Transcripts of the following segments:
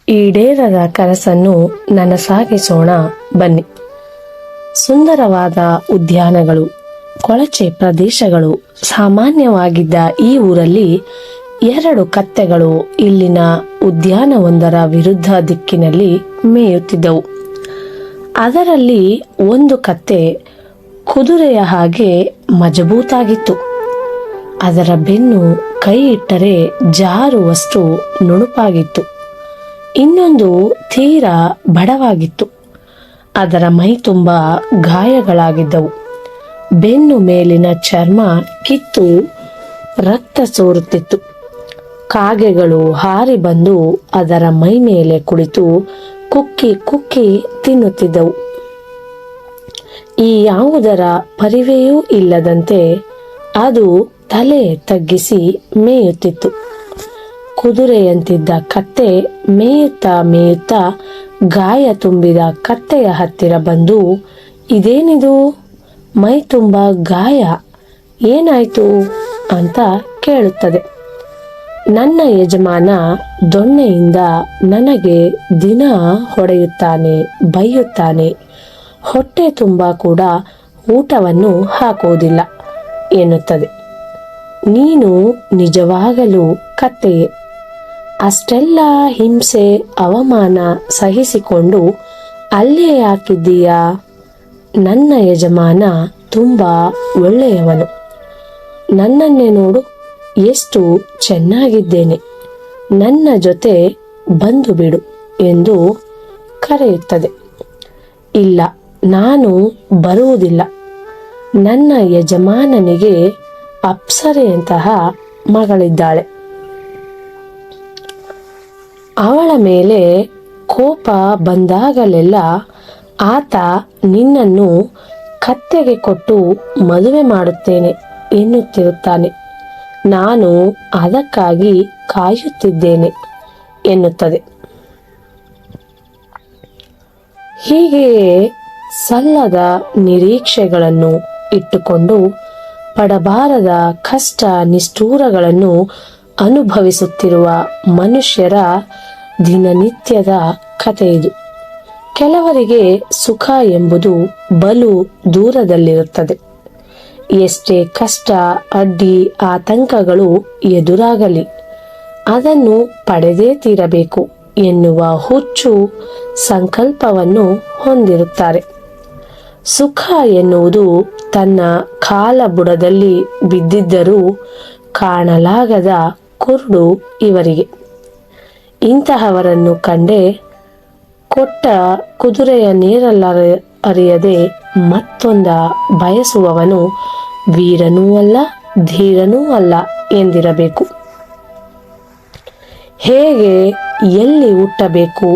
ಈಡೇರದ ಕನಸನ್ನು ನನಸಾಗಿಸೋಣ ಬನ್ನಿ. ಸುಂದರವಾದ ಉದ್ಯಾನಗಳು, ಕೊಳಚೆ ಪ್ರದೇಶಗಳು ಸಾಮಾನ್ಯವಾಗಿದ್ದ ಈ ಊರಲ್ಲಿ 2 ಕತ್ತೆಗಳು ಇಲ್ಲಿನ ಉದ್ಯಾನವೊಂದರ ವಿರುದ್ಧ ದಿಕ್ಕಿನಲ್ಲಿ ಮೇಯುತ್ತಿದ್ದವು. ಅದರಲ್ಲಿ ಒಂದು ಕತ್ತೆ ಕುದುರೆಯ ಹಾಗೆ ಮಜಬೂತಾಗಿತ್ತು. ಅದರ ಬೆನ್ನು ಕೈ ಇಟ್ಟರೆ ಜಾರುವಷ್ಟು ನುಣುಪಾಗಿತ್ತು. ಇನ್ನೊಂದು ತೀರಾ ಬಡವಾಗಿತ್ತು. ಅದರ ಮೈ ತುಂಬ ಗಾಯಗಳಾಗಿದ್ದವು. ಬೆನ್ನು ಮೇಲಿನ ಚರ್ಮ ಕಿತ್ತು ರಕ್ತ ಸೋರುತ್ತಿತ್ತು. ಕಾಗೆಗಳು ಹಾರಿ ಬಂದು ಅದರ ಮೈ ಮೇಲೆ ಕುಳಿತು ಕುಕ್ಕಿ ಕುಕ್ಕಿ ತಿನ್ನುತ್ತಿದ್ದವು. ಈ ಯಾವುದರ ಪರಿವೆಯೂ ಇಲ್ಲದಂತೆ ಅದು ತಲೆ ತಗ್ಗಿಸಿ ಮೇಯುತ್ತಿತ್ತು. ಕುದುರೆಯಂತಿದ್ದ ಕತ್ತೆ ಮೇಯುತ್ತಾ ಮೇಯುತ್ತಾ ಗಾಯ ತುಂಬಿದ ಕತ್ತೆಯ ಹತ್ತಿರ ಬಂದು, ಇದೇನಿದು, ಮೈ ತುಂಬ ಗಾಯ, ಏನಾಯ್ತು ಅಂತ ಕೇಳುತ್ತದೆ. ನನ್ನ ಯಜಮಾನ ದೊಣ್ಣೆಯಿಂದ ನನಗೆ ದಿನ ಹೊಡೆಯುತ್ತಾನೆ, ಬೈಯುತ್ತಾನೆ, ಹೊಟ್ಟೆ ತುಂಬ ಕೂಡ ಊಟವನ್ನು ಹಾಕುವುದಿಲ್ಲ ಎನ್ನುತ್ತದೆ. ನೀನು ನಿಜವಾಗಲೂ ಕತ್ತೆಯೇ. ಅಷ್ಟೆಲ್ಲ ಹಿಂಸೆ ಅವಮಾನ ಸಹಿಸಿಕೊಂಡು ಅಲ್ಲೇ ಯಾಕಿದ್ದೀಯಾ? ನನ್ನ ಯಜಮಾನ ತುಂಬಾ ಒಳ್ಳೆಯವನು. ನನ್ನನ್ನೇ ನೋಡು, ಎಷ್ಟು ಚೆನ್ನಾಗಿದ್ದೇನೆ, ನನ್ನ ಜೊತೆ ಬಂದು ಬಿಡು ಎಂದು ಕರೆಯುತ್ತದೆ. ಇಲ್ಲ, ನಾನು ಬರುವುದಿಲ್ಲ. ನನ್ನ ಯಜಮಾನನಿಗೆ ಅಪ್ಸರೆಯಂತಹ ಮಗಳಿದ್ದಾಳೆ. ಅವಳ ಮೇಲೆ ಕೋಪ ಬಂದಾಗಲೆಲ್ಲ ಆತ ನಿನ್ನನ್ನು ಕತ್ತೆಗೆ ಕೊಟ್ಟು ಮದುವೆ ಮಾಡುತ್ತೇನೆ ಎನ್ನುತ್ತಿರುತ್ತಾನೆ. ನಾನು ಅದಕ್ಕಾಗಿ ಕಾಯುತ್ತಿದ್ದೇನೆ ಎನ್ನುತ್ತದೆ. ಹೀಗೆಯೇ ಸಲ್ಲದ ನಿರೀಕ್ಷೆಗಳನ್ನು ಇಟ್ಟುಕೊಂಡು ಪಡಬಾರದ ಕಷ್ಟ ನಿಷ್ಠೂರಗಳನ್ನು ಅನುಭವಿಸುತ್ತಿರುವ ಮನುಷ್ಯರ ದಿನನಿತ್ಯದ ಕಥೆಯಿದು. ಕೆಲವರಿಗೆ ಸುಖ ಎಂಬುದು ಬಲು ದೂರದಲ್ಲಿರುತ್ತದೆ. ಎಷ್ಟೇ ಕಷ್ಟ, ಅಡ್ಡಿ, ಆತಂಕಗಳು ಎದುರಾಗಲಿ ಅದನ್ನು ಪಡೆದೇ ತೀರಬೇಕು ಎನ್ನುವ ಹುಚ್ಚು ಸಂಕಲ್ಪವನ್ನು ಹೊಂದಿರುತ್ತಾರೆ. ಸುಖ ಎನ್ನುವುದು ತನ್ನ ಕಾಲ ಬುಡದಲ್ಲಿ ಬಿದ್ದಿದ್ದರೂ ಕಾಣಲಾಗದ ಕುರುಡು ಇವರಿಗೆ. ಇಂತಹವರನ್ನು ಕಂಡೇ ಕೊಟ್ಟ ಕುದುರೆಯ ನೀರಲ್ಲರಿಯದೆ ಮತ್ತೊಂದ ಬಯಸುವವನು ವೀರನೂ ಅಲ್ಲ, ಧೀರನೂ ಅಲ್ಲ ಎಂದಿರಬೇಕು. ಹೇಗೆ, ಎಲ್ಲಿ ಹುಟ್ಟಬೇಕು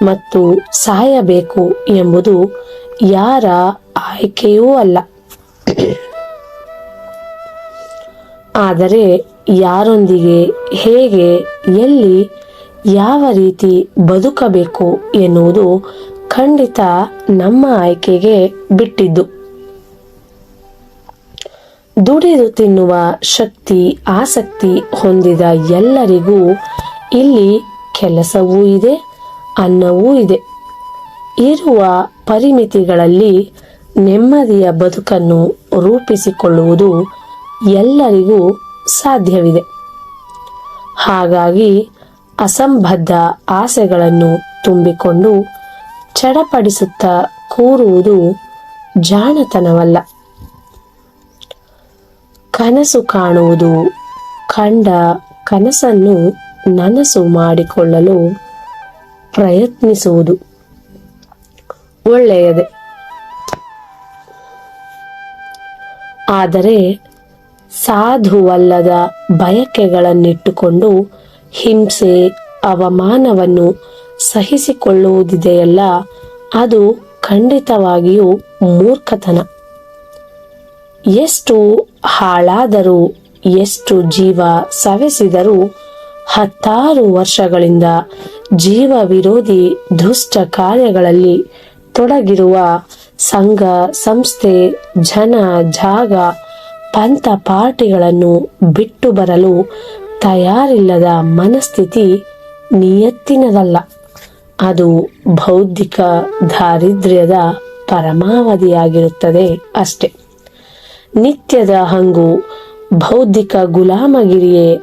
ಮತ್ತು ಸಾಯಬೇಕು ಎಂಬುದು ಯಾರ ಆಯ್ಕೆಯೂ ಅಲ್ಲ. ಆದರೆ ಯಾರೊಂದಿಗೆ, ಹೇಗೆ, ಎಲ್ಲಿ, ಯಾವ ರೀತಿ ಬದುಕಬೇಕು ಎನ್ನುವುದು ಖಂಡಿತ ನಮ್ಮ ಆಯ್ಕೆಗೆ ಬಿಟ್ಟಿದ್ದು. ದುಡಿದು ತಿನ್ನುವ ಶಕ್ತಿ, ಆಸಕ್ತಿ ಹೊಂದಿದ ಎಲ್ಲರಿಗೂ ಇಲ್ಲಿ ಕೆಲಸವೂ ಇದೆ, ಅನ್ನವೂ ಇದೆ. ಇರುವ ಪರಿಮಿತಿಗಳಲ್ಲಿ ನೆಮ್ಮದಿಯ ಬದುಕನ್ನು ರೂಪಿಸಿಕೊಳ್ಳುವುದು ಎಲ್ಲರಿಗೂ ಸಾಧ್ಯವಿದೆ. ಹಾಗಾಗಿ ಅಸಂಬದ್ಧ ಆಸೆಗಳನ್ನು ತುಂಬಿಕೊಂಡು ಚಡಪಡಿಸುತ್ತಾ ಕೂರುವುದು ಜಾಣತನವಲ್ಲ. ಕನಸು ಕಾಣುವುದು, ಕಂಡ ಕನಸನ್ನು ನನಸು ಮಾಡಿಕೊಳ್ಳಲು ಪ್ರಯತ್ನಿಸುವುದು ಒಳ್ಳೆಯದೇ. ಆದರೆ ಸಾಧುವಲ್ಲದ ಬಯಕೆಗಳನ್ನಿಟ್ಟುಕೊಂಡು ಹಿಂಸೆ, ಅವಮಾನವನ್ನು ಸಹಿಸಿಕೊಳ್ಳುವುದಿದೆಯಲ್ಲ, ಅದು ಖಂಡಿತವಾಗಿಯೂ ಮೂರ್ಖತನ. ಎಷ್ಟು ಹಾಳಾದರೂ, ಎಷ್ಟು ಜೀವ ಸವೆಸಿದರೂ 10 ವರ್ಷಗಳಿಂದ ಜೀವ ವಿರೋಧಿ ದುಷ್ಟ ಕಾರ್ಯಗಳಲ್ಲಿ ತೊಡಗಿರುವ ಸಂಘ, ಸಂಸ್ಥೆ, ಜನ, ಜಾಗ, ಪಂಥ ಪಾರ್ಟಿಗಳನ್ನು ಬಿಟ್ಟು ಬರಲು ತಯಾರಿಲ್ಲದ ಮನಸ್ಥಿತಿ ನಿಯತ್ತಿನದಲ್ಲ. ಅದು ಬೌದ್ಧಿಕ ದಾರಿದ್ರ್ಯದ ಪರಮಾವಧಿಯಾಗಿರುತ್ತದೆ ಅಷ್ಟೆ. ನಿತ್ಯದ ಹಂಗು ಬೌದ್ಧಿಕ ಗುಲಾಮಗಿರಿಯೇ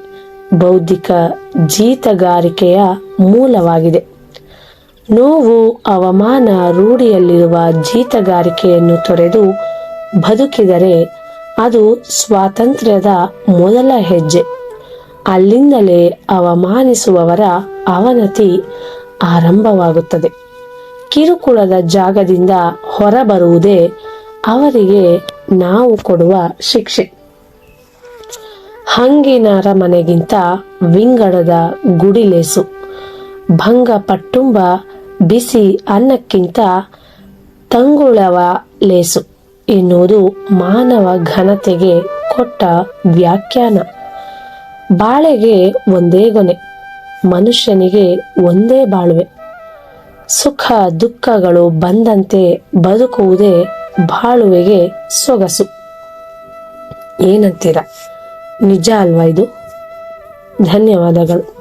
ಬೌದ್ಧಿಕ ಜೀತಗಾರಿಕೆಯ ಮೂಲವಾಗಿದೆ. ನೋವು, ಅವಮಾನ, ರೂಢಿಯಲ್ಲಿರುವ ಜೀತಗಾರಿಕೆಯನ್ನು ತೊರೆದು ಬದುಕಿದರೆ ಅದು ಸ್ವಾತಂತ್ರ್ಯದ ಮೊದಲ ಹೆಜ್ಜೆ. ಅಲ್ಲಿಂದಲೇ ಅವಮಾನಿಸುವವರ ಅವನತಿ ಆರಂಭವಾಗುತ್ತದೆ. ಕಿರುಕುಳದ ಜಾಗದಿಂದ ಹೊರಬರುವುದೇ ಅವರಿಗೆ ನಾವು ಕೊಡುವ ಶಿಕ್ಷೆ. ಹಂಗಿನರ ಮನೆಗಿಂತ ವಿಂಗಡದ ಗುಡಿಲೇಸು, ಭಂಗ ಪಟ್ಟುಂಬ ಬಿಸಿ ಅನ್ನಕ್ಕಿಂತ ತಂಗುಳವ ಲೇಸು ಎನ್ನುವುದು ಮಾನವ ಘನತೆಗೆ ಕೊಟ್ಟ ವ್ಯಾಖ್ಯಾನ. ಬಾಳೆಗೆ ಒಂದೇ ಗೊನೆ, ಮನುಷ್ಯನಿಗೆ ಒಂದೇ ಬಾಳುವೆ. ಸುಖ ದುಃಖಗಳು ಬಂದಂತೆ ಬದುಕುವುದೇ ಬಾಳುವೆಗೆ ಸೊಗಸು. ಏನಂತೀರ? ನಿಜ ಅಲ್ವಾ ಇದು? ಧನ್ಯವಾದಗಳು.